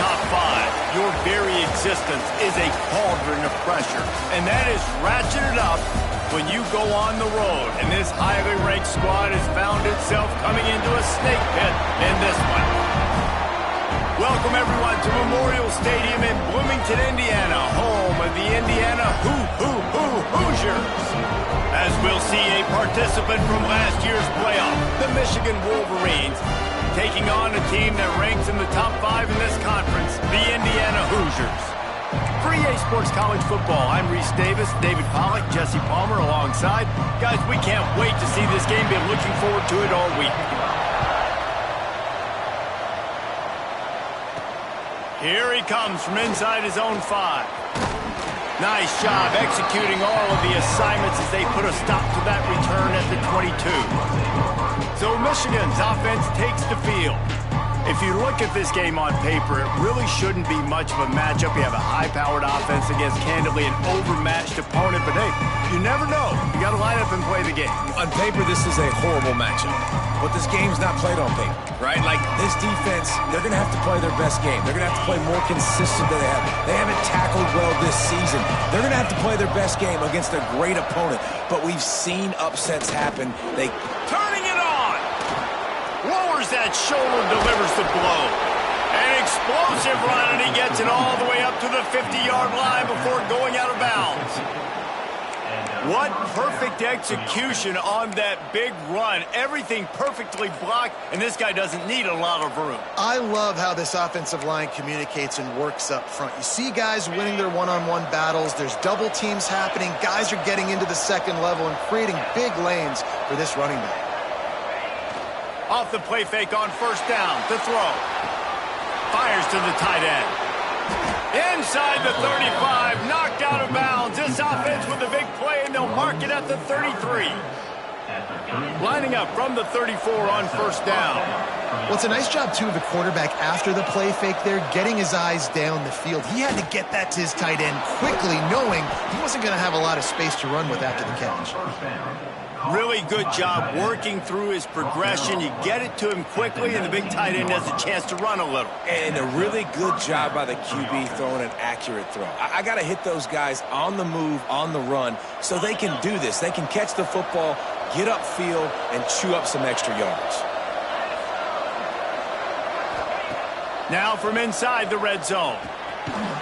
top five, your very existence is a cauldron of pressure. And that is ratcheted up when you go on the road. And this highly ranked squad has found itself coming into a snake pit in this one. Welcome, everyone, to Memorial Stadium in Bloomington, Indiana, home of the Indiana Hoosiers. As we'll see a participant from last year's playoff, the Michigan Wolverines, taking on a team that ranks in the top five in this conference, the Indiana Hoosiers. For EA Sports College Football, I'm Reese Davis, David Pollack, Jesse Palmer alongside. Guys, we can't wait to see this game. Been looking forward to it all week. Here he comes from inside his own 5. Nice job executing all of the assignments as they put a stop to that return at the 22. So Michigan's offense takes the field. If you look at this game on paper, it really shouldn't be much of a matchup. You have a high-powered offense against, candidly, an overmatched opponent. But, hey, you never know. You got to line up and play the game. On paper, this is a horrible matchup. But this game's not played on paper, right? Like, this defense, they're going to have to play their best game. They're going to have to play more consistent than they have. They haven't tackled well this season. They're going to have to play their best game against a great opponent. But we've seen upsets happen. Turning it on! Lowers that shoulder, delivers the blow. An explosive run, and he gets it all the way up to the 50-yard line before going out of bounds. What perfect execution on that big run. Everything perfectly blocked, and this guy doesn't need a lot of room. I love how this offensive line communicates and works up front. You see guys winning their one-on-one battles. There's double teams happening. Guys are getting into the second level and creating big lanes for this running back. Off the play fake on first down to throw. Fires to the tight end. Inside the 35, knocked out of bounds. This offense with a big play, and they'll mark it at the 33. Lining up from the 34 on first down. Well, it's a nice job, too, of the quarterback after the play fake there, getting his eyes down the field. He had to get that to his tight end quickly, knowing he wasn't going to have a lot of space to run with after the catch. Really good job working through his progression. You get it to him quickly, and the big tight end has a chance to run a little. And a really good job by the QB throwing an accurate throw. I got to hit those guys on the move, on the run, so they can do this. They can catch the football, get upfield, and chew up some extra yards. Now from inside the red zone.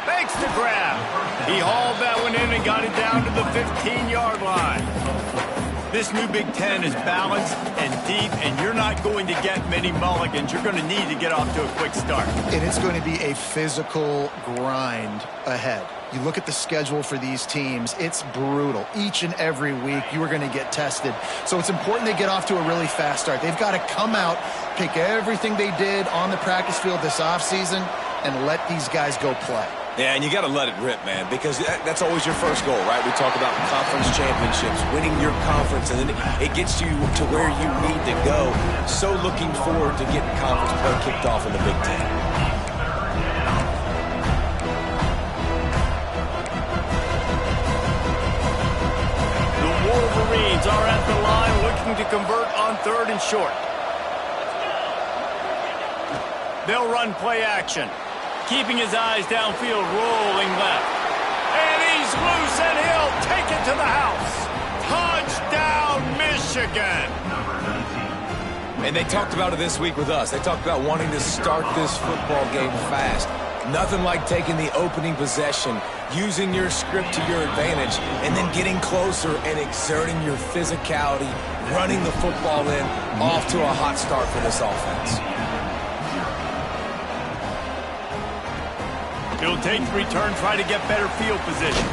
Makes the grab. He hauled that one in and got it down to the 15-yard line. This new Big Ten is balanced and deep, and you're not going to get many mulligans. You're going to need to get off to a quick start. And it's going to be a physical grind ahead. You look at the schedule for these teams, it's brutal. Each and every week, you are going to get tested. So it's important they get off to a really fast start. They've got to come out, pick everything they did on the practice field this offseason, and let these guys go play. Yeah, and you got to let it rip, man, because that's always your first goal, right? We talk about conference championships, winning your conference, and then it gets you to where you need to go. So looking forward to getting conference play kicked off in the Big Ten. The Wolverines are at the line looking to convert on 3rd and short. They'll run play action. Keeping his eyes downfield, rolling left. And he's loose, and he'll take it to the house. Touchdown, Michigan. And they talked about it this week with us. They talked about wanting to start this football game fast. Nothing like taking the opening possession, using your script to your advantage, and then getting closer and exerting your physicality, running the football in, off to a hot start for this offense. He'll take the return, try to get better field position.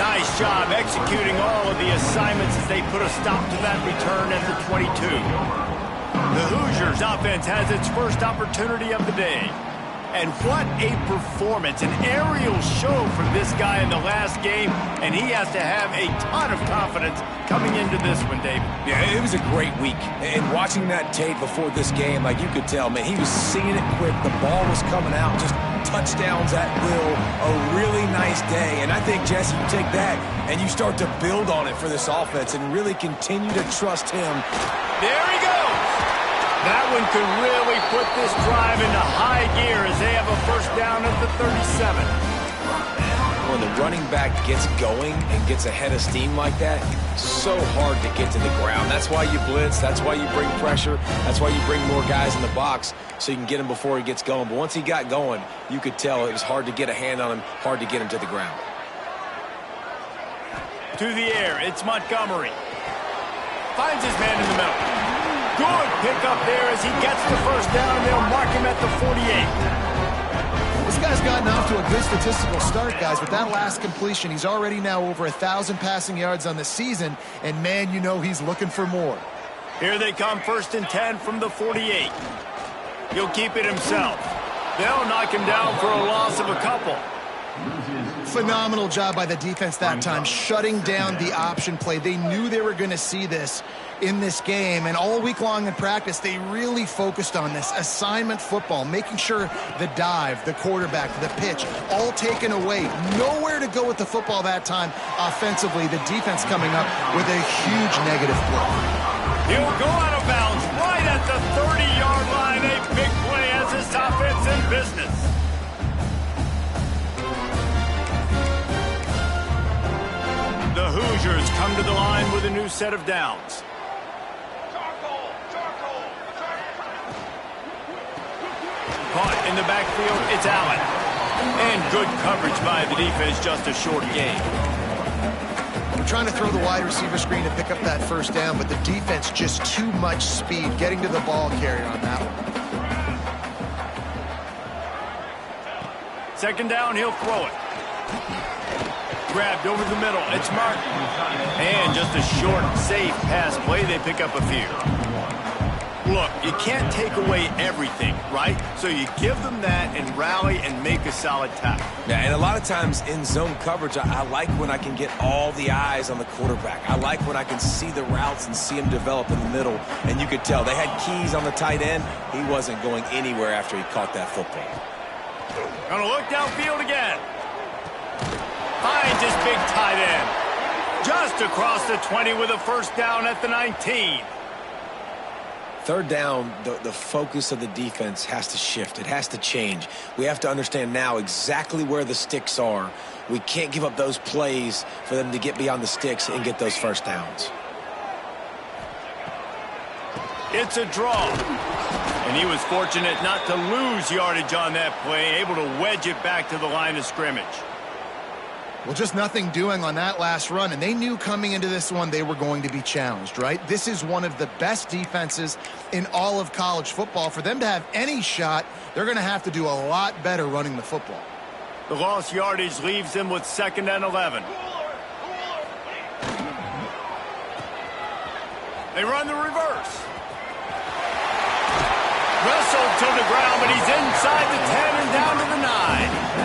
Nice job executing all of the assignments as they put a stop to that return at the 22. The Hoosiers offense has its first opportunity of the day. And what a performance, an aerial show from this guy in the last game, and he has to have a ton of confidence coming into this one, David. Yeah, it was a great week. And watching that tape before this game, like you could tell, man, he was seeing it quick. The ball was coming out, just touchdowns at will. A really nice day. And I think, Jesse, you take that and you start to build on it for this offense and really continue to trust him. There he goes. That one could really put this drive into high gear as they have a first down at the 37. When the running back gets going and gets ahead of steam like that, so hard to get to the ground. That's why you blitz. That's why you bring pressure. That's why you bring more guys in the box so you can get him before he gets going. But once he got going, you could tell it was hard to get a hand on him, hard to get him to the ground. To the air, it's Montgomery. Finds his man in the middle. Good pick up there as he gets the first down. They'll mark him at the 48. This guy's gotten off to a good statistical start, guys. With that last completion, he's already now over 1,000 passing yards on the season, and man, you know he's looking for more. Here they come, 1st and 10 from the 48. He'll keep it himself. They'll knock him down for a loss of a couple. Phenomenal job by the defense that time, shutting down the option play. They knew they were going to see this in this game, and all week long in practice, they really focused on this assignment football, making sure the dive, the quarterback, the pitch, all taken away. Nowhere to go with the football that time offensively. The defense coming up with a huge negative play. He'll go out of bounds right at the 30-yard line. A big play as this offense in business. The Hoosiers come to the line with a new set of downs. Caught in the backfield, it's Allen. And good coverage by the defense, just a short gain. We're trying to throw the wide receiver screen to pick up that first down, but the defense just too much speed getting to the ball carrier on that one. 2nd down, he'll throw it. Grabbed over the middle, it's Martin. And just a short, safe pass play, they pick up a few. Look, you can't take away everything, right? So you give them that and rally and make a solid tackle. Yeah, and a lot of times in zone coverage, I like when I can get all the eyes on the quarterback. I like when I can see the routes and see him develop in the middle. And you could tell they had keys on the tight end. He wasn't going anywhere after he caught that football. Gonna look downfield again. Finds his big tight end. Just across the 20 with a first down at the 19. 3rd down, the focus of the defense has to shift. It has to change. We have to understand now exactly where the sticks are. We can't give up those plays for them to get beyond the sticks and get those first downs. It's a draw. And he was fortunate not to lose yardage on that play, able to wedge it back to the line of scrimmage. Well, just nothing doing on that last run, and they knew coming into this one they were going to be challenged, right? This is one of the best defenses in all of college football. For them to have any shot, they're going to have to do a lot better running the football. The lost yardage leaves them with 2nd and 11. They run the reverse. Wrestled to the ground, but he's inside the 10 and down to the 9.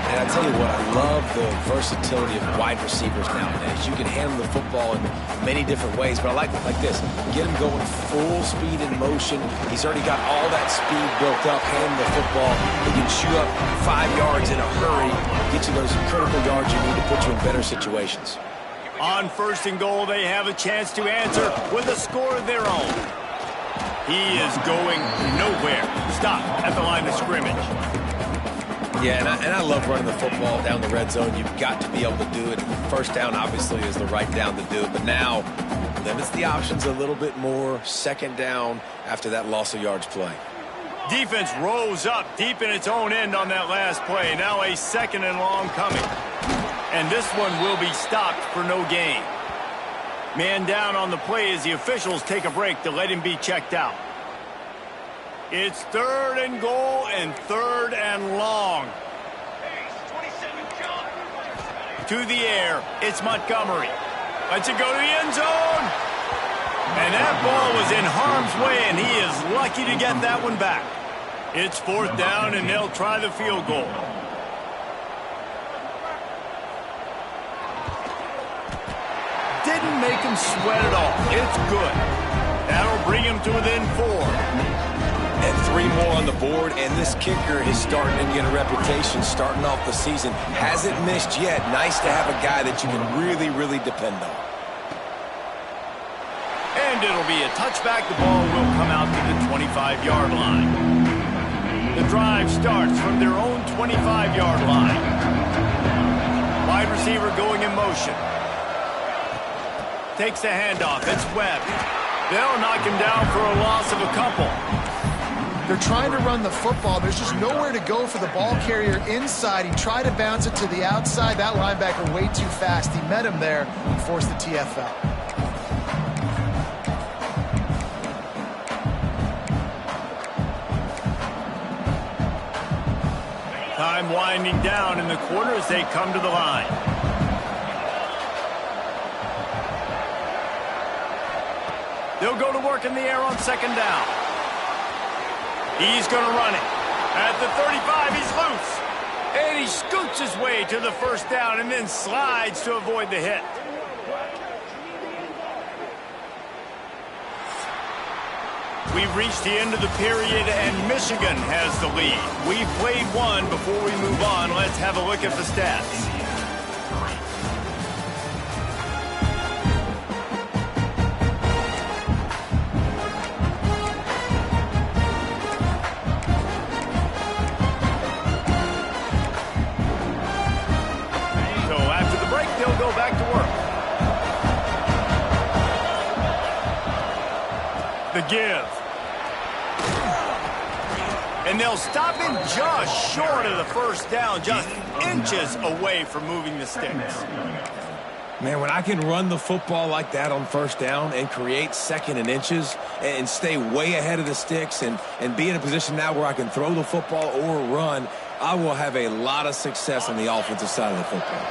And I tell you what, I love the versatility of wide receivers nowadays. You can handle the football in many different ways, but I like it like this. Get him going full speed in motion. He's already got all that speed built up, handling the football. He can chew up 5 yards in a hurry, get you those critical yards you need to put you in better situations. On 1st and goal, they have a chance to answer with a score of their own. He is going nowhere. Stop at the line of scrimmage. Yeah, and I love running the football down the red zone. You've got to be able to do it. 1st down, obviously, is the right down to do it. But now, limits the options a little bit more. 2nd down after that loss of yards play. Defense rose up deep in its own end on that last play. Now a 2nd and long coming. And this one will be stopped for no gain. Man down on the play as the officials take a break to let him be checked out. It's 3rd and goal and 3rd and long. To the air, it's Montgomery. Lets it go to the end zone. And that ball was in harm's way, and he is lucky to get that one back. It's 4th down, and they'll try the field goal. Didn't make him sweat at all. It's good. That'll bring him to within 4. And 3 more on the board, and this kicker is starting to get a reputation starting off the season. Hasn't missed yet. Nice to have a guy that you can really, really depend on. And And it'll be a touchback. The ball will come out to the 25-yard line. The drive starts from their own 25-yard line. Wide receiver going in motion. Takes the handoff. It's Webb. They'll knock him down for a loss of a couple. They're trying to run the football. There's just nowhere to go for the ball carrier inside. He tried to bounce it to the outside. That linebacker way too fast. He met him there and forced the TFL. Time winding down in the corner as they come to the line. They'll go to work in the air on second down. He's going to run it. At the 35, he's loose. And he scoots his way to the first down and then slides to avoid the hit. We've reached the end of the period, and Michigan has the lead. We've played one. Before we move on, let's have a look at the stats. So after the break, they'll go back to work. The give. And they'll stop him just short of the first down, just inches away from moving the sticks. Man, when I can run the football like that on first down and create second and inches and stay way ahead of the sticks and be in a position now where I can throw the football or run, I will have a lot of success on the offensive side of the football.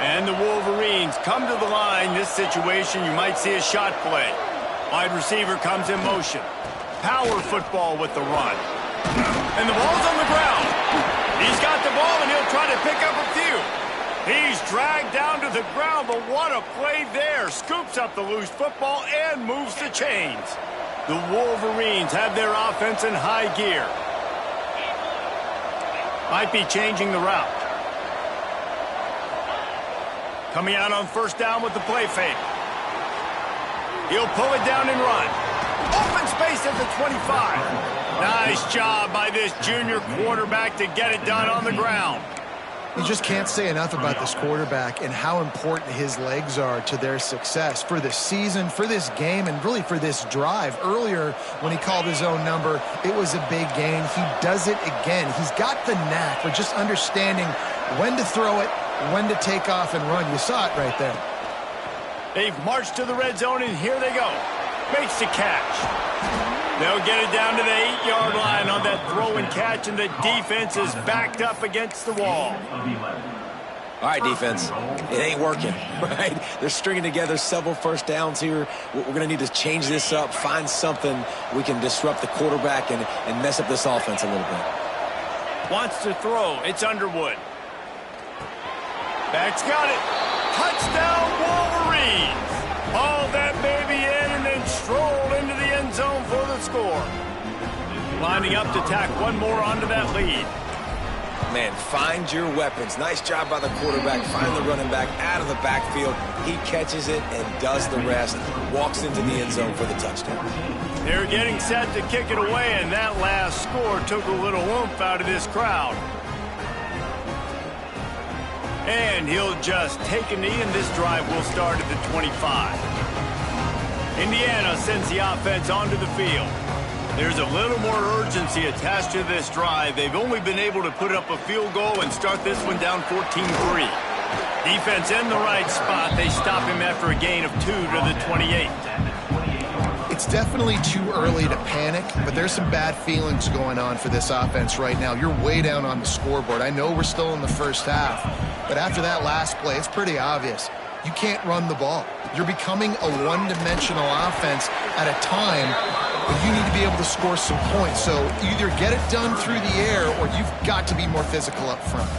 And the Wolverines come to the line. This situation, you might see a shot play. Wide receiver comes in motion. Power football with the run. And the ball's on the ground. He's got the ball, and he'll try to pick up a few. He's dragged down to the ground, but what a play there. Scoops up the loose football and moves the chains. The Wolverines have their offense in high gear. Might be changing the route. Coming out on first down with the play fake. He'll pull it down and run. Open space at the 25. Nice job by this junior quarterback to get it done on the ground. You just can't say enough about this quarterback and how important his legs are to their success for this season, for this game, and really for this drive. Earlier, when he called his own number, it was a big gain. He does it again. He's got the knack for just understanding when to throw it, when to take off and run. You saw it right there. They've marched to the red zone, and here they go. Makes the catch. They'll get it down to the 8-yard line on that throw and catch, and the defense is backed up against the wall. All right, defense, it ain't working, right? They're stringing together several first downs here. We're going to need to change this up, find something we can disrupt the quarterback and mess up this offense a little bit. Wants to throw. It's Underwood. Back's got it. Touchdown, Wolverines. Haul that baby in and then stroll into the end zone for the score. Lining up to tack one more onto that lead. Man, find your weapons. Nice job by the quarterback. Find the running back out of the backfield. He catches it and does the rest. Walks into the end zone for the touchdown. They're getting set to kick it away, and that last score took a little oomph out of this crowd. And he'll just take a knee, and this drive will start at the 25. Indiana sends the offense onto the field. There's a little more urgency attached to this drive. They've only been able to put up a field goal and start this one down 14-3. Defense in the right spot. They stop him after a gain of 2 to the 28. It's definitely too early to panic, but there's some bad feelings going on for this offense right now. You're way down on the scoreboard. I know we're still in the first half, but after that last play, it's pretty obvious. You can't run the ball. You're becoming a one-dimensional offense at a time when you need to be able to score some points. So either get it done through the air or you've got to be more physical up front.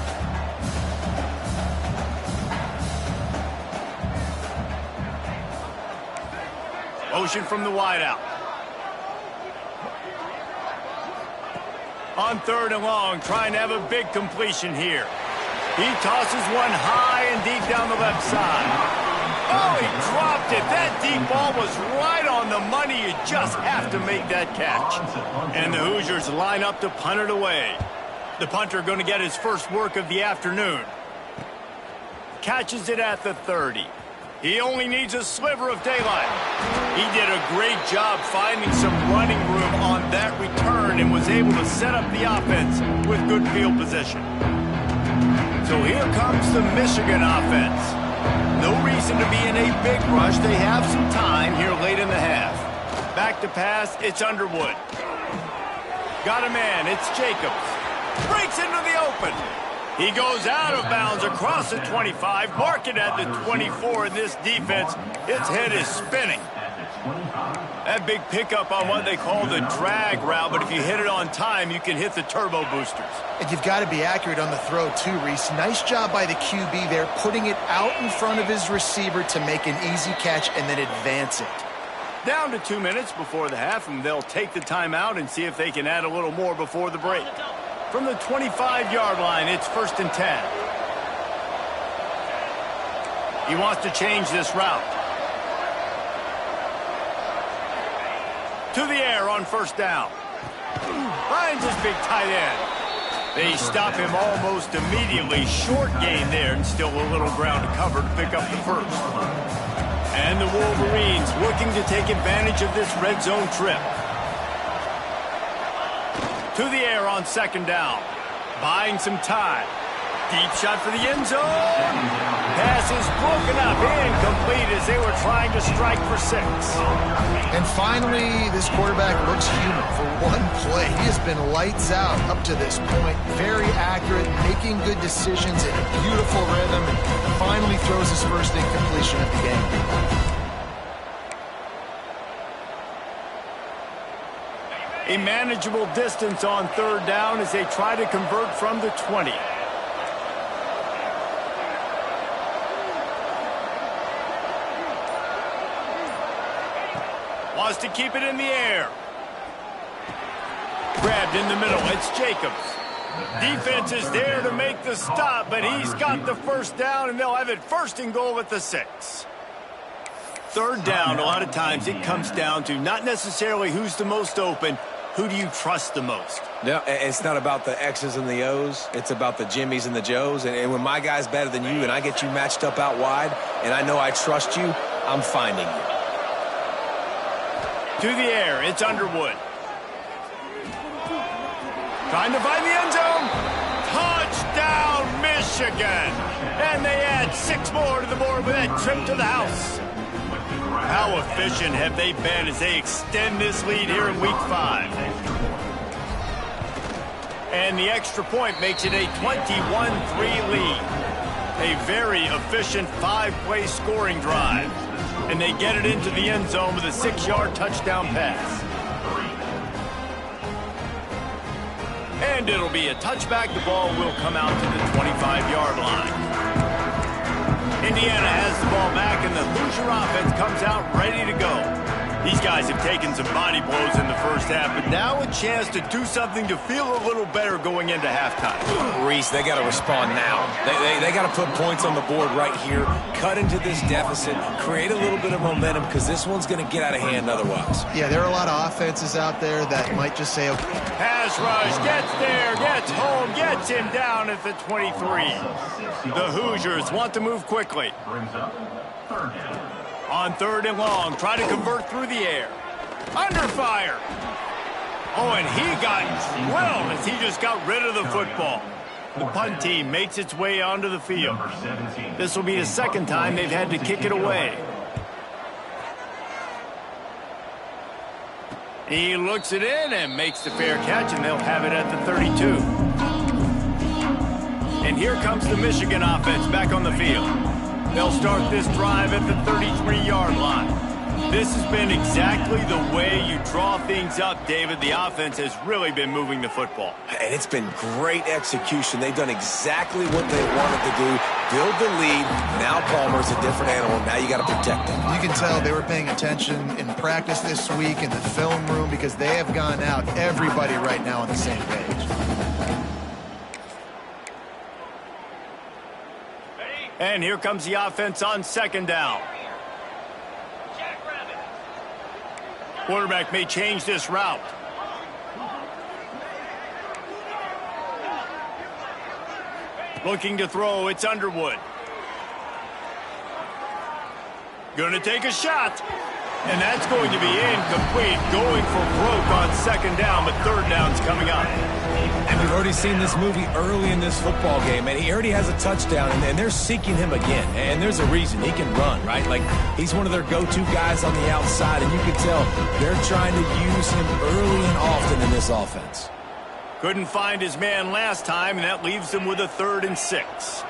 Motion from the wideout. On third and long, trying to have a big completion here. He tosses one high and deep down the left side. Oh, he dropped it. That deep ball was right on the money. You just have to make that catch. And the Hoosiers line up to punt it away. The punter going to get his first work of the afternoon. Catches it at the 30. He only needs a sliver of daylight. He did a great job finding some running room on that return and was able to set up the offense with good field position. So here comes the Michigan offense. No reason to be in a big rush. They have some time here late in the half. Back to pass, it's Underwood. Got a man, it's Jacobs. Breaks into the open. He goes out of bounds across the 25, marking at the 24 in this defense. Its head is spinning. That big pickup on what they call the drag route, but if you hit it on time, you can hit the turbo boosters. And you've got to be accurate on the throw too, Reese. Nice job by the QB there, putting it out in front of his receiver to make an easy catch and then advance it. Down to 2 minutes before the half, and they'll take the timeout and see if they can add a little more before the break. From the 25-yard line, it's 1st and 10. He wants to change this route. To the air on 1st down. Finds his big tight end. They stop him almost immediately. Short gain there, and still a little ground to cover to pick up the first. And the Wolverines looking to take advantage of this red zone trip. To the air on 2nd down. Buying some time. Deep shot for the end zone. Pass is broken up, incomplete as they were trying to strike for 6. And finally, this quarterback looks human for one play. He has been lights out up to this point. Very accurate, making good decisions in a beautiful rhythm, and finally throws his first incompletion of the game. A manageable distance on 3rd down as they try to convert from the 20. Wants to keep it in the air. Grabbed in the middle. It's Jacobs. Defense is there to make the stop, but he's got the 1st down, and they'll have it 1st and goal at the 6. 3rd down, a lot of times it comes down to not necessarily who's the most open, who do you trust the most? No, it's not about the X's and the O's. It's about the Jimmies and the Joes. And when my guy's better than you and I get you matched up out wide and I know I trust you, I'm finding you. To the air, it's Underwood. Trying to find the end zone. Touchdown, Michigan. And they add 6 more to the board with that trip to the house. How efficient have they been as they extend this lead here in Week 5? And the extra point makes it a 21-3 lead. A very efficient 5-play scoring drive. And they get it into the end zone with a 6-yard touchdown pass. And it'll be a touchback. The ball will come out to the 25-yard line. Indiana has the ball back, and the Hoosier offense comes out ready to go. These guys have taken some body blows in the first half, but now a chance to do something to feel a little better going into halftime. Reese, they got to respond now. They got to put points on the board right here, cut into this deficit, create a little bit of momentum, because this one's going to get out of hand otherwise. Yeah, there are a lot of offenses out there that might just say, okay. Pass rush, gets there, gets home, gets him down at the 23. The Hoosiers want to move quickly. On 3rd and long, try to convert through the air. Under fire. Oh, and he got drilled as he just got rid of the football. The punt team makes its way onto the field. This will be the 2nd time they've had to kick it away. He looks it in and makes the fair catch, and they'll have it at the 32. And here comes the Michigan offense back on the field. They'll start this drive at the 33-yard line. This has been exactly the way you draw things up, David. The offense has really been moving the football. And it's been great execution. They've done exactly what they wanted to do. Build the lead. Now Palmer's a different animal. Now you got to protect him. You can tell they were paying attention in practice this week in the film room because they have gone out, everybody right now on the same page. And here comes the offense on 2nd down. Quarterback may change this route. Looking to throw, it's Underwood. Going to take a shot. And that's going to be incomplete. Going for broke on second down, but third down's coming up. And we've already seen this movie early in this football game, and he already has a touchdown, and they're seeking him again. And there's a reason. He can run, right? Like, he's one of their go-to guys on the outside, and you can tell they're trying to use him early and often in this offense. Couldn't find his man last time, and that leaves him with a 3rd and 6.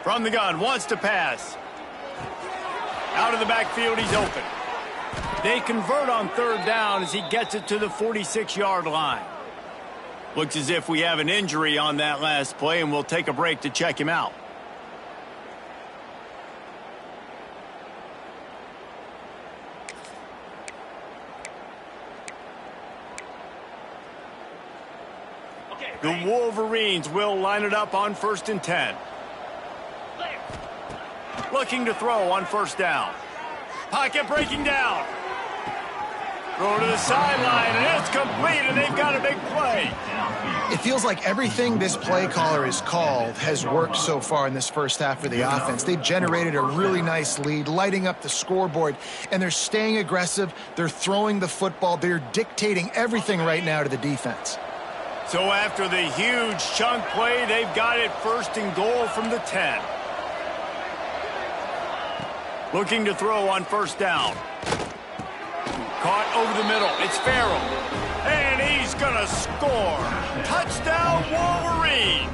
From the gun, wants to pass. Out of the backfield, he's open. They convert on 3rd down as he gets it to the 46-yard line. Looks as if we have an injury on that last play, and we'll take a break to check him out. The Wolverines will line it up on 1st and 10. Looking to throw on 1st down. Pocket breaking down. Throw to the sideline, and it's complete, and they've got a big play. It feels like everything this play caller has called has worked so far in this first half of the offense. They've generated a really nice lead, lighting up the scoreboard, and they're staying aggressive. They're throwing the football. They're dictating everything right now to the defense. So after the huge chunk play, they've got it 1st and goal from the 10. Looking to throw on 1st down. Caught over the middle. It's Farrell. And he's going to score. Touchdown, Wolverines.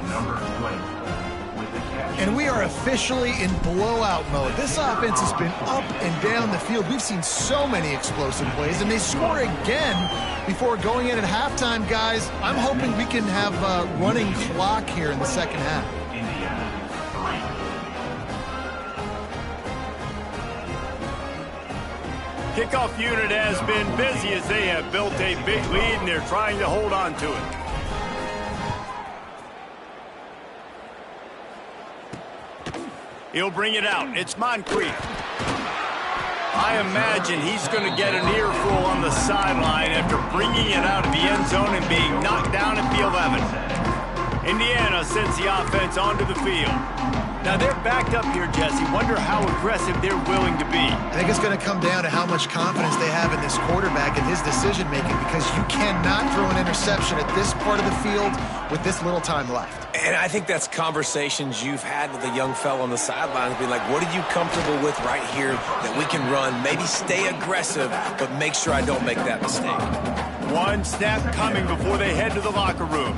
And we are officially in blowout mode. This offense has been up and down the field. We've seen so many explosive plays, and they score again before going in at halftime, guys. I'm hoping we can have a running clock here in the second half. Kickoff unit has been busy as they have built a big lead, and they're trying to hold on to it. He'll bring it out. It's Moncrief. I imagine he's going to get an earful on the sideline after bringing it out of the end zone and being knocked down at the 11. Indiana sends the offense onto the field. Now, they're backed up here, Jesse. Wonder how aggressive they're willing to be. I think it's going to come down to how much confidence they have in this quarterback and his decision-making, because you cannot throw an interception at this part of the field with this little time left. And I think that's conversations you've had with a young fellow on the sidelines, being like, what are you comfortable with right here that we can run? Maybe stay aggressive, but make sure I don't make that mistake. One snap coming before they head to the locker room.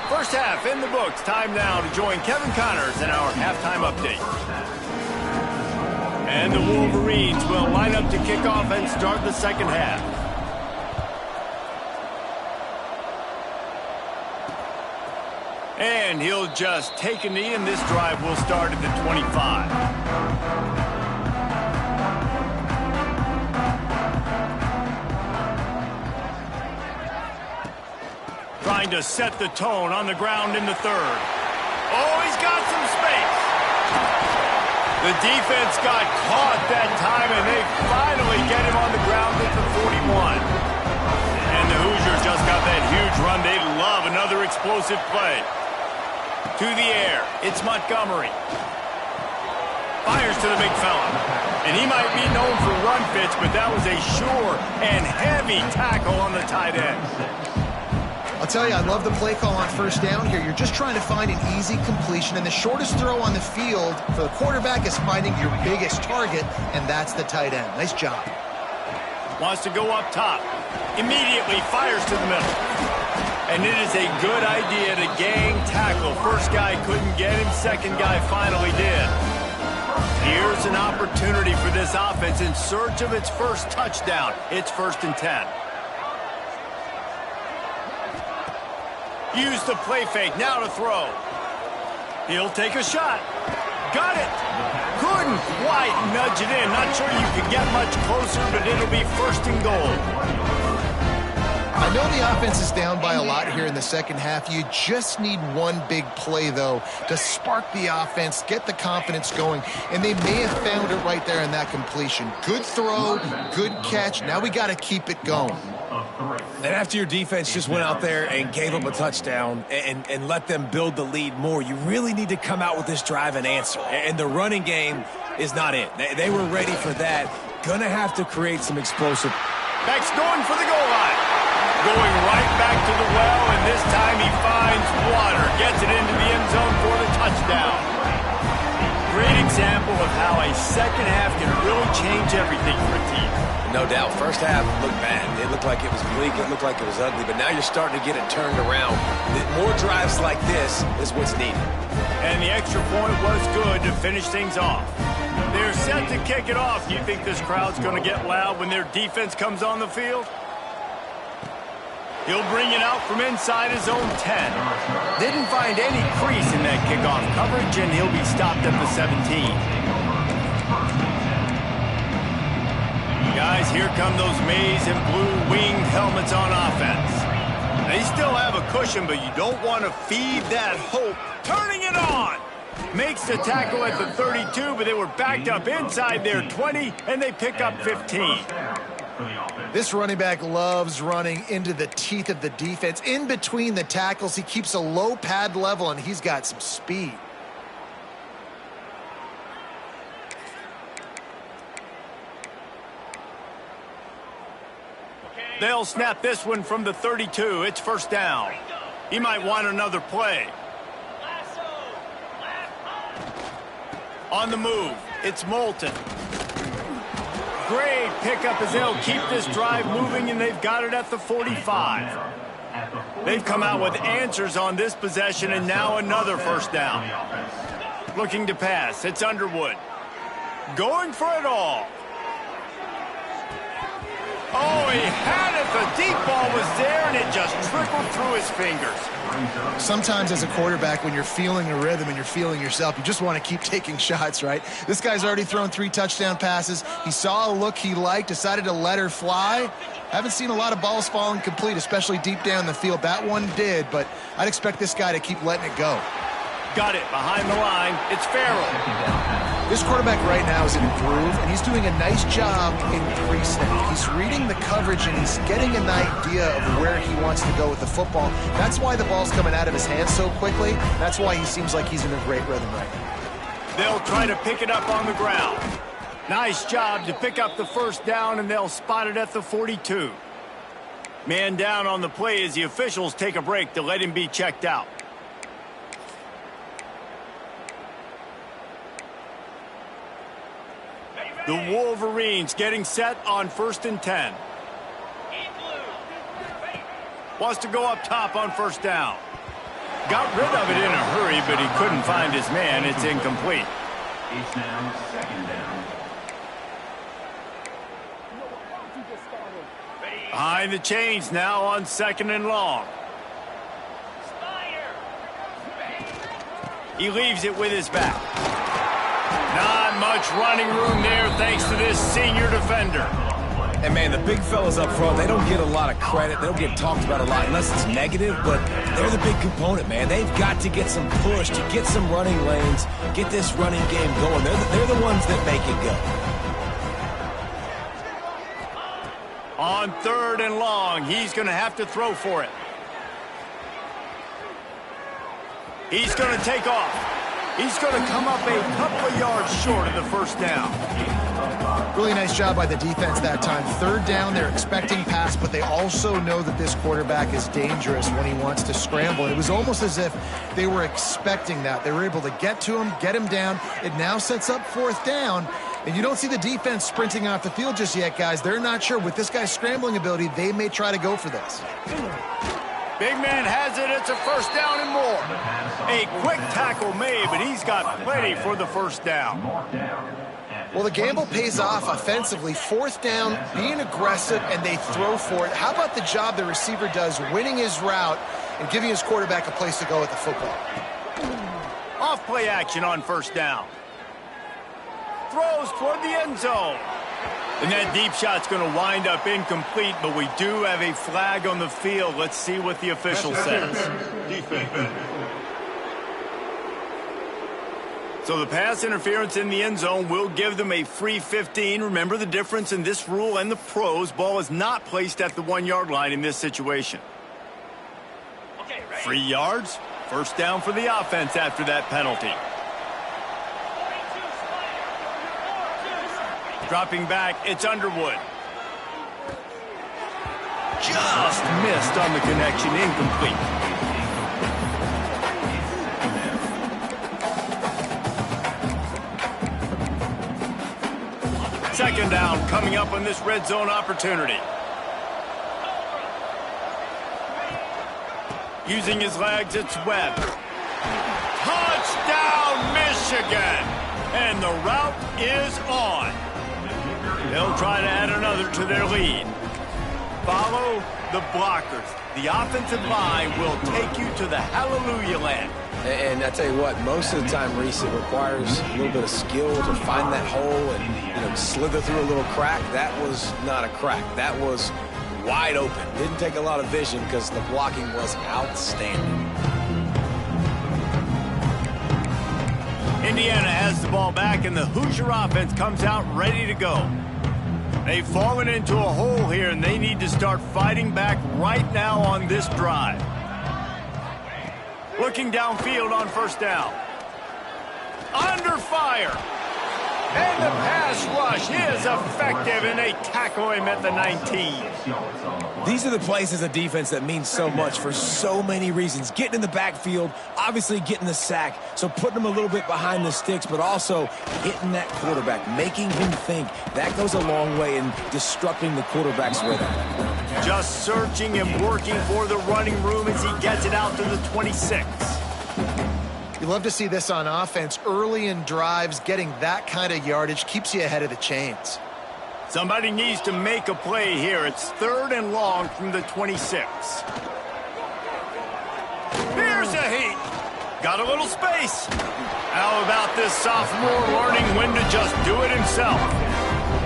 First half in the books. Time now to join Kevin Connors in our halftime update. And the Wolverines will line up to kick off and start the second half. And he'll just take a knee, and this drive will start at the 25. Trying to set the tone on the ground in the 3rd. Oh, he's got some space. The defense got caught that time, and they finally get him on the ground at the 41. And the Hoosiers just got that huge run. They love another explosive play. To the air, it's Montgomery. Fires to the big fella. And he might be known for run fits, but that was a sure and heavy tackle on the tight end. I'll tell you, I love the play call on 1st down here. You're just trying to find an easy completion, and the shortest throw on the field for the quarterback is finding your biggest target, and that's the tight end. Nice job. Wants to go up top. Immediately fires to the middle. And it is a good idea to gang tackle. First guy couldn't get him. Second guy finally did. Here's an opportunity for this offense in search of its first touchdown. It's 1st and 10. Use the play fake. Now to throw. He'll take a shot. Got it. Couldn't quite nudge it in. Not sure you could get much closer, but it'll be 1st and goal. I know the offense is down by a lot here in the second half. You just need one big play, though, to spark the offense, get the confidence going, and they may have found it right there in that completion. Good throw, good catch. Now we got to keep it going. And after your defense just went out there and gave up a touchdown and let them build the lead more, you really need to come out with this drive and answer. And the running game is not it. They were ready for that. Gonna have to create some explosive. Beck's going for the goal line. Going right back to the well, and this time he finds water. Gets it into the end zone for the touchdown. Great example of how a second half can really change everything for a team. No doubt. First half looked bad. It looked like it was bleak. It looked like it was ugly. But now you're starting to get it turned around. More drives like this is what's needed. And the extra point was good to finish things off. They're set to kick it off. Do you think this crowd's going to get loud when their defense comes on the field? He'll bring it out from inside his own 10. Didn't find any crease in that kickoff coverage, and he'll be stopped at the 17. Guys, here come those maize and blue winged helmets on offense. They still have a cushion, but you don't want to feed that hope. Turning it on! Makes the tackle at the 32, but they were backed up inside their 20, and they pick up 15. This running back loves running into the teeth of the defense. In between the tackles, he keeps a low pad level, and he's got some speed. They'll snap this one from the 32. It's first down. He might want another play. On the move, it's Moulton. Great pickup as they'll keep this drive moving, and they've got it at the 45. They've come out with answers on this possession, and now another first down. Looking to pass, it's Underwood. Going for it all. Oh, he had it. The deep ball was there, and it just trickled through his fingers. Sometimes as a quarterback, when you're feeling a rhythm and you're feeling yourself, you just want to keep taking shots, right? This guy's already thrown 3 touchdown passes. He saw a look he liked, decided to let her fly. Haven't seen a lot of balls falling complete, especially deep down the field. That one did, but I'd expect this guy to keep letting it go. Got it behind the line. It's Farrell. This quarterback right now is in a groove, and he's doing a nice job in pre-snap. He's reading the coverage, and he's getting an idea of where he wants to go with the football. That's why the ball's coming out of his hands so quickly. That's why he seems like he's in a great rhythm right now. They'll try to pick it up on the ground. Nice job to pick up the first down, and they'll spot it at the 42. Man down on the play as the officials take a break to let him be checked out. The Wolverines getting set on 1st and 10. Wants to go up top on first down. Got rid of it in a hurry, but he couldn't find his man. It's incomplete. It's now 2nd down. Behind the chains now on 2nd and long. He leaves it with his back. Not much running room there thanks to this senior defender. And, man, the big fellas up front, they don't get a lot of credit. They don't get talked about a lot unless it's negative, but they're the big component, man. They've got to get some push, to get some running lanes, get this running game going. They're the ones that make it go. On 3rd and long, he's going to have to throw for it. He's going to take off. He's going to come up a couple of yards short of the first down. Really nice job by the defense that time. 3rd down, they're expecting pass, but they also know that this quarterback is dangerous when he wants to scramble. It was almost as if they were expecting that. They were able to get to him, get him down. It now sets up 4th down, and you don't see the defense sprinting off the field just yet, guys. They're not sure. With this guy's scrambling ability, they may try to go for this. Big man has it. It's a first down and more. A quick tackle made, but he's got plenty for the first down. Well, the gamble pays off offensively. 4th down, being aggressive, and they throw for it. How about the job the receiver does winning his route and giving his quarterback a place to go with the football? Off play action on first down. Throws toward the end zone. And that deep shot's going to wind up incomplete, but we do have a flag on the field. Let's see what the official says. Defense. So the pass interference in the end zone will give them a free 15. Remember the difference in this rule and the pros. Ball is not placed at the 1-yard line in this situation. 3 yards. First down for the offense after that penalty. Dropping back, it's Underwood. Just missed on the connection, incomplete. Second down coming up on this red zone opportunity. Using his legs, it's Webb. Touchdown, Michigan! And the route is on. They'll try to add another to their lead. Follow the blockers. The offensive line will take you to the hallelujah land. And I tell you what, most of the time, Reese, it requires a little bit of skill to find that hole and slither through a little crack. That was not a crack. That was wide open. Didn't take a lot of vision because the blocking was outstanding. Indiana has the ball back, and the Hoosier offense comes out ready to go. They've fallen into a hole here, and they need to start fighting back right now on this drive. Looking downfield on first down. Under fire. And the pass rush is effective, and they tackle him at the 19. These are the plays as a defense that mean so much for so many reasons. Getting in the backfield, obviously getting the sack, so putting him a little bit behind the sticks, but also hitting that quarterback, making him think. That goes a long way in disrupting the quarterback's rhythm. Just searching and working for the running room as he gets it out to the 26. You love to see this on offense. Early in drives, getting that kind of yardage keeps you ahead of the chains. Somebody needs to make a play here. It's 3rd and long from the 26. Here's a heat. Got a little space. How about this sophomore learning when to just do it himself?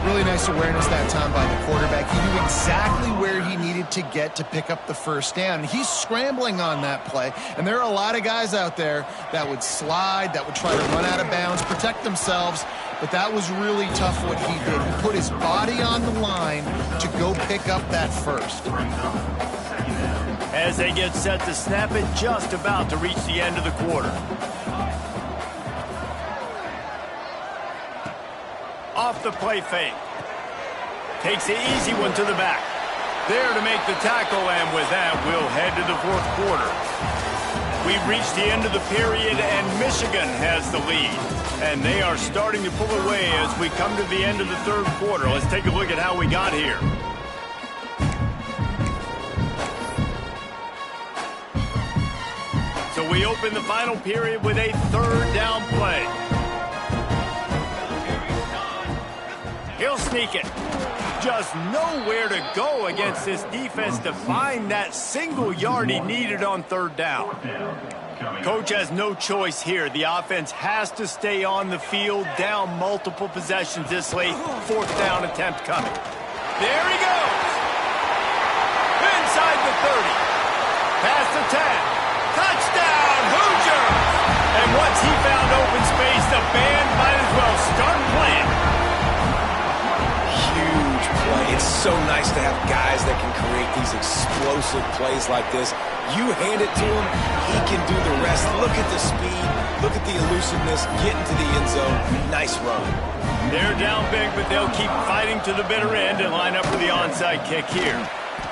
Really nice awareness that time by the quarterback. He knew exactly where he needed to get to pick up the first down. He's scrambling on that play, and there are a lot of guys out there that would slide, that would try to run out of bounds, protect themselves, but that was really tough what he did. He put his body on the line to go pick up that first. As they get set to snap it, just about to reach the end of the quarter. Off the play fake. Takes the easy one to the back. There to make the tackle, and with that, we'll head to the 4th quarter. We've reached the end of the period, and Michigan has the lead. And they are starting to pull away as we come to the end of the 3rd quarter. Let's take a look at how we got here. So we open the final period with a 3rd down play. He'll sneak it. Just nowhere to go against this defense to find that single yard he needed on 3rd down. Coach has no choice here. The offense has to stay on the field, down multiple possessions this late. 4th down attempt coming. There he goes. Inside the 30. Past the 10. Touchdown, Hoosier! And once he found open space, the band might as well start playing. Huge play. It's so nice to have guys that can create these explosive plays like this. You hand it to him, he can do the rest. Look at the speed, look at the elusiveness, get into the end zone. Nice run. They're down big, but they'll keep fighting to the bitter end and line up for the onside kick here.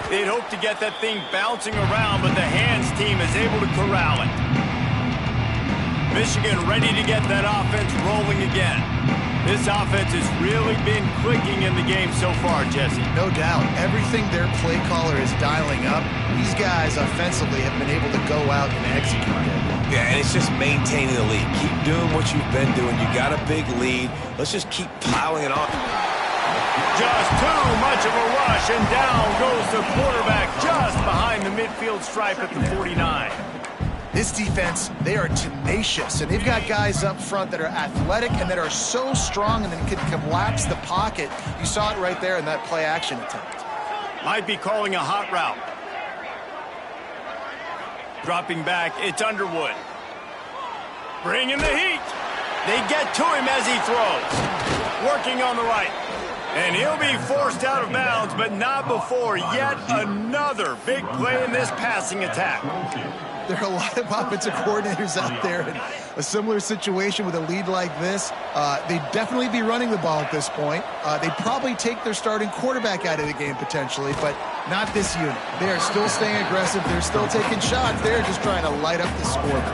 They'd hope to get that thing bouncing around, but the hands team is able to corral it. Michigan ready to get that offense rolling again. This offense has really been clicking in the game so far, Jesse. No doubt. Everything their play caller is dialing up, these guys offensively have been able to go out and execute it. Yeah, and it's just maintaining the lead. Keep doing what you've been doing. You got a big lead. Let's just keep piling it on. Just too much of a rush, and down goes the quarterback just behind the midfield stripe at the 49. This defense, they are tenacious, and they've got guys up front that are athletic and that are so strong and then can collapse the pocket. You saw it right there in that play-action attempt. Might be calling a hot route. Dropping back, it's Underwood. Bringing the heat. They get to him as he throws. Working on the right. And he'll be forced out of bounds, but not before yet another big play in this passing attack. There are a lot of offensive coordinators out there in a similar situation with a lead like this. They'd definitely be running the ball at this point. They'd probably take their starting quarterback out of the game potentially, but not this unit. They are still staying aggressive. They're still taking shots. They're just trying to light up the scoreboard.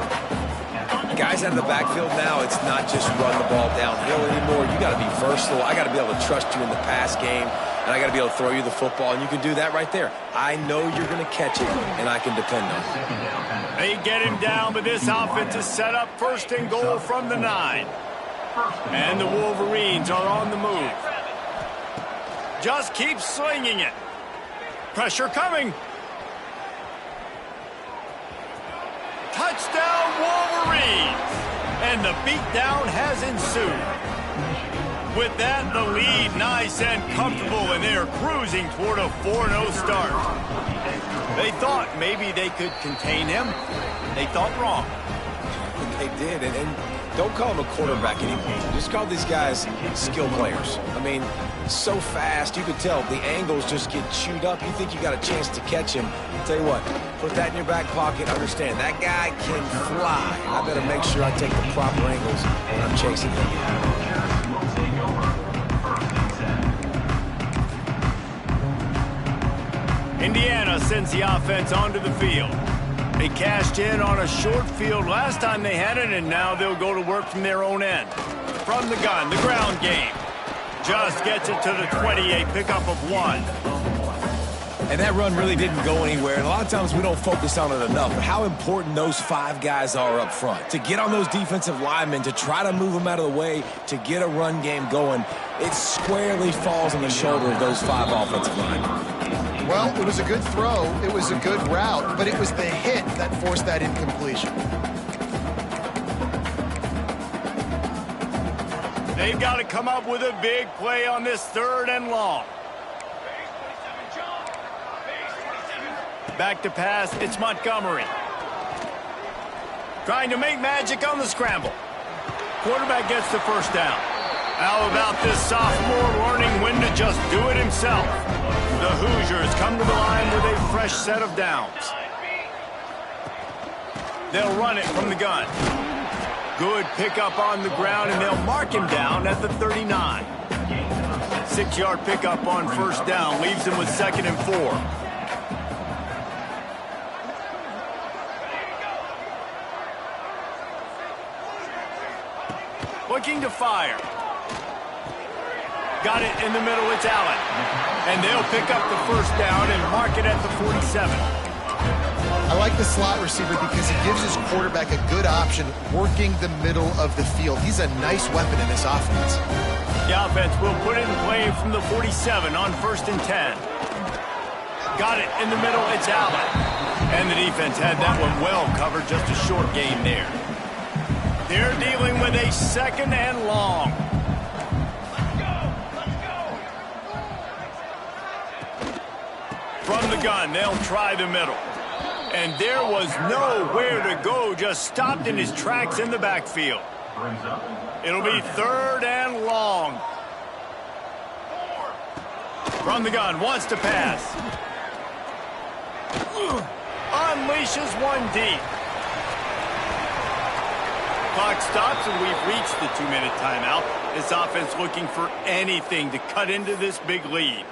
Guys out of the backfield now, it's not just run the ball downhill anymore. You got to be versatile. I got to be able to trust you in the pass game, and I got to be able to throw you the football, and you can do that right there. I know you're going to catch it, and I can depend on it. They get him down, but this offense is set up 1st and goal from the 9. And the Wolverines are on the move. Just keep slinging it. Pressure coming. Touchdown, Wolverines! And the beatdown has ensued. With that, the lead nice and comfortable, and they're cruising toward a 4-0 start. They thought maybe they could contain him. They thought wrong. They did, and don't call him a quarterback anymore. Just call these guys skill players. I mean, so fast, you could tell the angles just get chewed up. You think you got a chance to catch him. I'll tell you what, put that in your back pocket. Understand, that guy can fly. I better make sure I take the proper angles when I'm chasing him. Indiana sends the offense onto the field. They cashed in on a short field last time they had it, and now they'll go to work from their own end. From the gun, the ground game. Just gets it to the 20, a pickup of 1. And that run really didn't go anywhere. And a lot of times we don't focus on it enough. But how important those 5 guys are up front. To get on those defensive linemen, to try to move them out of the way, to get a run game going, it squarely falls on the shoulder of those 5 offensive linemen. Well, it was a good throw. It was a good route, but it was the hit that forced that incompletion. They've got to come up with a big play on this 3rd and long. Back to pass, it's Montgomery. Trying to make magic on the scramble. Quarterback gets the 1st down. How about this sophomore learning when to just do it himself? The Hoosiers come to the line with a fresh set of downs. They'll run it from the gun. Good pickup on the ground, and they'll mark him down at the 39. 6-yard pickup on 1st down leaves him with 2nd and 4. Looking to fire. Got it in the middle, it's Allen. And they'll pick up the 1st down and mark it at the 47. I like the slot receiver because he gives his quarterback a good option working the middle of the field. He's a nice weapon in this offense. The offense will put it in play from the 47 on 1st and 10. Got it in the middle, it's Allen. And the defense had that one well covered, just a short gain there. They're dealing with a 2nd and long. From the gun, they'll try the middle. And there was nowhere to go, just stopped in his tracks in the backfield. It'll be 3rd and long. From the gun, wants to pass. Unleashes one deep. Clock stops, and we've reached the 2-minute timeout. This offense looking for anything to cut into this big lead.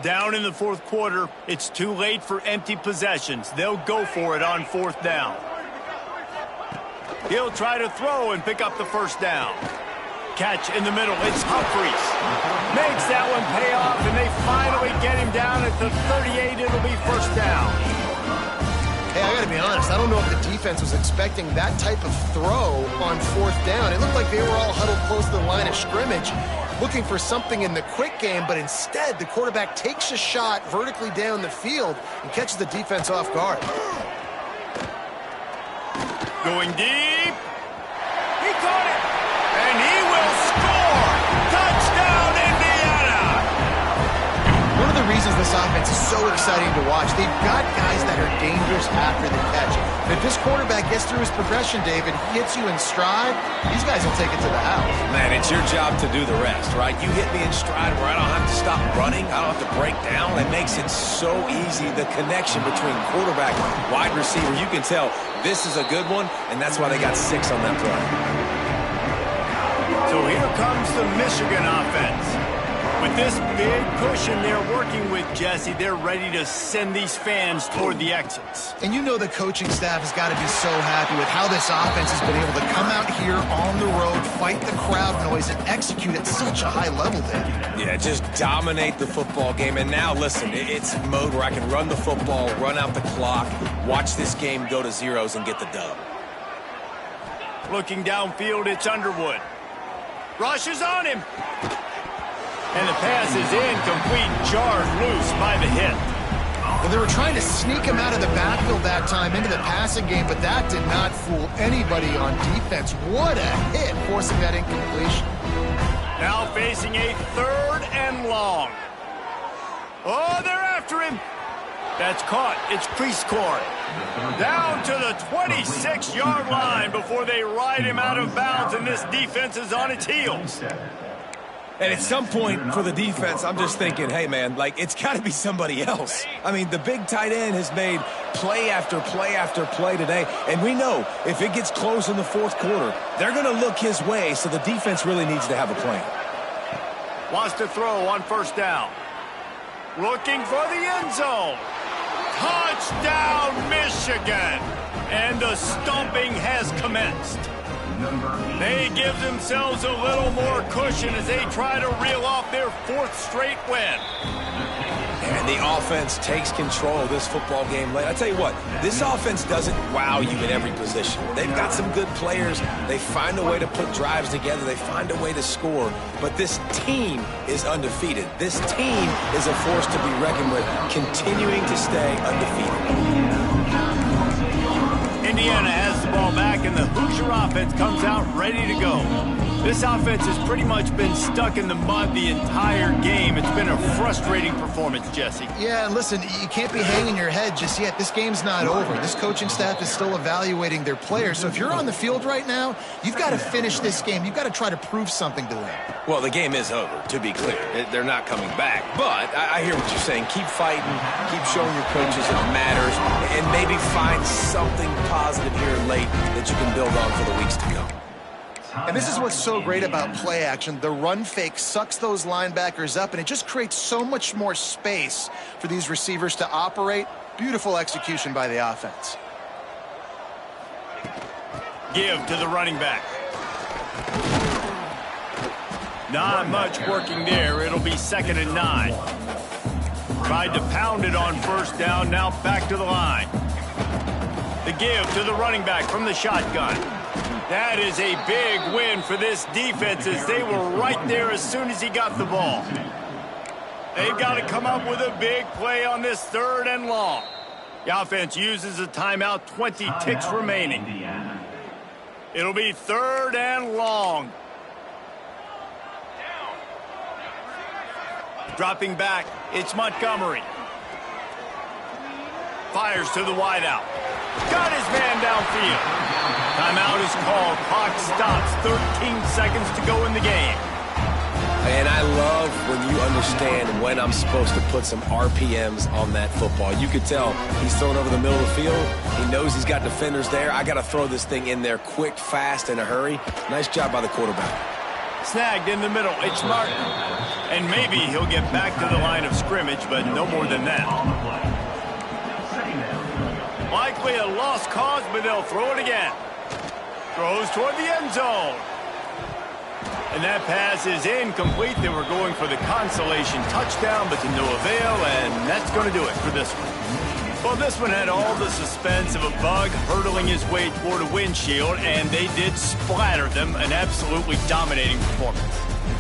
Down in the 4th quarter, it's too late for empty possessions. They'll go for it on 4th down. He'll try to throw and pick up the 1st down. Catch in the middle, it's Humphries. Makes that one pay off, and they finally get him down at the 38. It'll be 1st down. Hey, I gotta be honest, I don't know if the defense was expecting that type of throw on 4th down. It looked like they were all huddled close to the line of scrimmage, looking for something in the quick game, but instead the quarterback takes a shot vertically down the field and catches the defense off guard. Going deep. He caught it. And he will score. Touchdown, Indiana. One of the reasons this offense is so exciting to watch, they've got guys that are dangerous after the catch. And if this quarterback gets through his progression, David, he hits you in stride, these guys will take it to the house. Man, it's your job to do the rest, right? You hit me in stride where I don't have to stop running. I don't have to break down. It makes it so easy. The connection between quarterback and wide receiver, you can tell this is a good one, and that's why they got 6 on that play. So here comes the Michigan offense. With this big cushion they're working with, Jesse, they're ready to send these fans toward the exits. And you know the coaching staff has got to be so happy with how this offense has been able to come out here on the road, fight the crowd noise, and execute at such a high level there. Yeah, just dominate the football game. And now, listen, it's a mode where I can run the football, run out the clock, watch this game go to zeros, and get the dub. Looking downfield, it's Underwood. Rush is on him. And the pass is incomplete, jarred loose by the hit. Well, they were trying to sneak him out of the backfield that time into the passing game, but that did not fool anybody on defense. What a hit, forcing that incompletion. Now facing a 3rd and long. Oh, they're after him. That's caught. It's Prieskorn. Down to the 26-yard line before they ride him out of bounds, and this defense is on its heels. And at some point for the defense, I'm just thinking, hey, man, like, it's got to be somebody else. I mean, the big tight end has made play after play after play today. And we know if it gets close in the 4th quarter, they're going to look his way, so the defense really needs to have a plan. Wants to throw on 1st down. Looking for the end zone. Touchdown, Michigan. And the stomping has commenced. They give themselves a little more cushion as they try to reel off their 4th straight win. And the offense takes control of this football game late. I tell you what, this offense doesn't wow you in every position. They've got some good players. They find a way to put drives together. They find a way to score. But this team is undefeated. This team is a force to be reckoned with, continuing to stay undefeated. Indiana has the ball back, and the Hoosier offense comes out ready to go. This offense has pretty much been stuck in the mud the entire game. It's been a frustrating performance, Jesse. Yeah, and listen, you can't be hanging your head just yet. This game's not over. This coaching staff is still evaluating their players. So if you're on the field right now, you've got to finish this game. You've got to try to prove something to them. Well, the game is over, to be clear. They're not coming back. But I hear what you're saying. Keep fighting. Keep showing your coaches it matters. And maybe find something positive here late that you can build on for the weeks to come. And this is what's so great about play action. The run fake sucks those linebackers up, and it just creates so much more space for these receivers to operate. Beautiful execution by the offense. Give to the running back. Not much working there. It'll be 2nd and 9. Tried to pound it on 1st down. Now back to the line. The give to the running back from the shotgun. That is a big win for this defense as they were right there as soon as he got the ball. They've got to come up with a big play on this 3rd and long. The offense uses a timeout, 20 ticks remaining. It'll be 3rd and long. Dropping back, it's Montgomery. Fires to the wideout. Got his man downfield. Timeout is called. Clock stops. 13 seconds to go in the game. And I love when you understand when I'm supposed to put some RPMs on that football. You could tell he's throwing over the middle of the field. He knows he's got defenders there. I got to throw this thing in there quick, fast, in a hurry. Nice job by the quarterback. Snagged in the middle. It's Martin. And maybe he'll get back to the line of scrimmage, but no more than that. Likely a lost cause, but they'll throw it again. Throws toward the end zone. And that pass is incomplete. They were going for the consolation touchdown, but to no avail, and that's going to do it for this one. Well, this one had all the suspense of a bug hurtling his way toward a windshield, and they did splatter them. An absolutely dominating performance.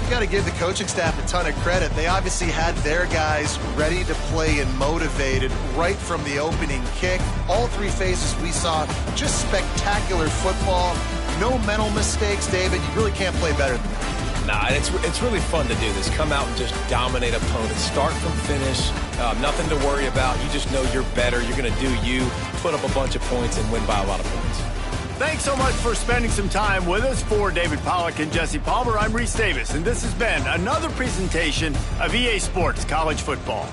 You got to give the coaching staff a ton of credit. They obviously had their guys ready to play and motivated right from the opening kick. All three phases we saw just spectacular football. No mental mistakes, David. You really can't play better than that. Nah, it's really fun to do this. Come out and just dominate opponents. Start from finish. Nothing to worry about. You just know you're better. You're going to do you, put up a bunch of points, and win by a lot of points. Thanks so much for spending some time with us. For David Pollack and Jesse Palmer, I'm Reese Davis, and this has been another presentation of EA Sports College Football.